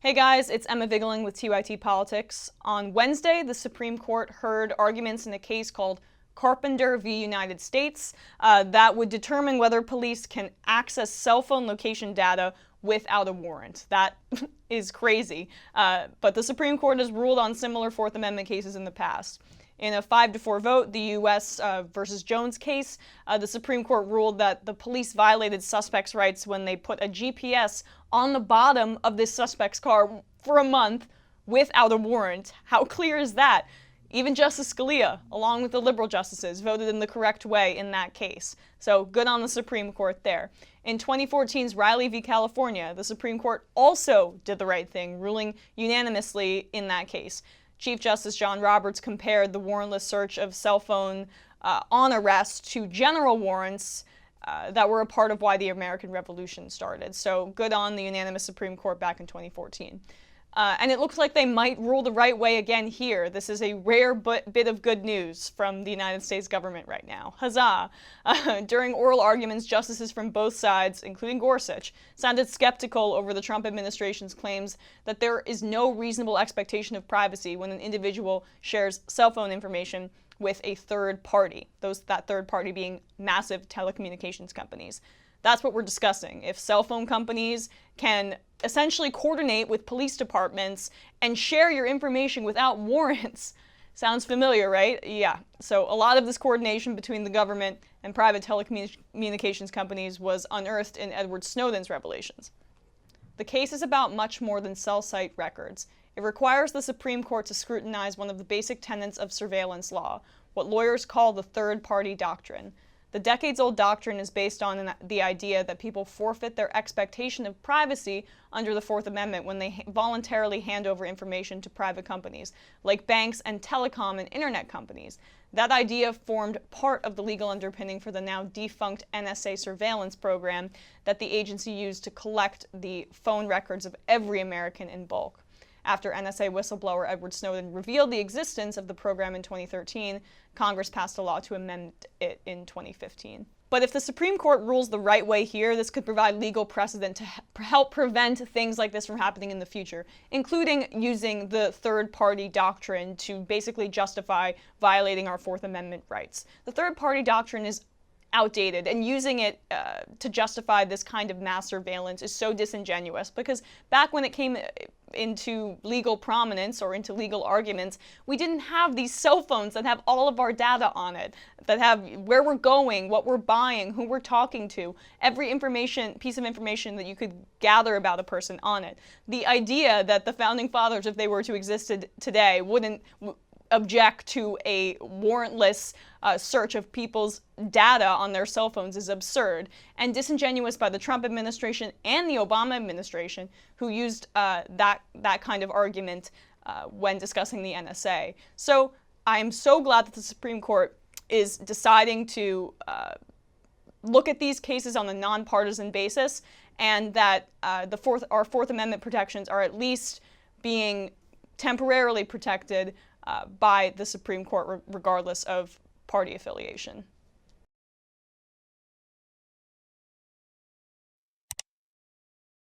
Hey guys, it's Emma Vigeling with TYT Politics. On Wednesday, the Supreme Court heard arguments in a case called Carpenter v. United States that would determine whether police can access cell phone location data without a warrant. That is crazy. But the Supreme Court has ruled on similar Fourth Amendment cases in the past. In a 5-4 vote, the U.S. Versus Jones case, the Supreme Court ruled that the police violated suspects' rights when they put a GPS on the bottom of this suspect's car for a month without a warrant. How clear is that? Even Justice Scalia, along with the liberal justices, voted in the correct way in that case. So good on the Supreme Court there. In 2014's Riley v. California, the Supreme Court also did the right thing, ruling unanimously in that case. Chief Justice John Roberts compared the warrantless search of cell phone on arrest to general warrants that were a part of why the American Revolution started. So good on the unanimous Supreme Court back in 2014. And it looks like they might rule the right way again here. This is a rare bit of good news from the United States government right now. Huzzah! During oral arguments, justices from both sides, including Gorsuch, sounded skeptical over the Trump administration's claims that there is no reasonable expectation of privacy when an individual shares cell phone information with a third party, that third party being massive telecommunications companies. That's what we're discussing. If cell phone companies can essentially coordinate with police departments and share your information without warrants. Sounds familiar, right? Yeah. So a lot of this coordination between the government and private telecommunications companies was unearthed in Edward Snowden's revelations. The case is about much more than cell site records. It requires the Supreme Court to scrutinize one of the basic tenets of surveillance law, what lawyers call the third-party doctrine. The decades-old doctrine is based on the idea that people forfeit their expectation of privacy under the Fourth Amendment when they voluntarily hand over information to private companies, like banks and telecom and internet companies. That idea formed part of the legal underpinning for the now defunct NSA surveillance program that the agency used to collect the phone records of every American in bulk. After NSA whistleblower Edward Snowden revealed the existence of the program in 2013, Congress passed a law to amend it in 2015. But if the Supreme Court rules the right way here, this could provide legal precedent to help prevent things like this from happening in the future, including using the third-party doctrine to basically justify violating our Fourth Amendment rights. The third-party doctrine is outdated, and using it to justify this kind of mass surveillance is so disingenuous, because back when it came into legal prominence or into legal arguments, we didn't have these cell phones that have all of our data on it, that have where we're going, what we're buying, who we're talking to, every piece of information that you could gather about a person on it. The idea that the Founding Fathers, if they were to exist today, wouldn't object to a warrantless search of people's data on their cell phones is absurd and disingenuous by the Trump administration and the Obama administration, who used that kind of argument when discussing the NSA. So I am so glad that the Supreme Court is deciding to look at these cases on a nonpartisan basis, and that our Fourth Amendment protections are at least being temporarily protected by the Supreme Court regardless of party affiliation.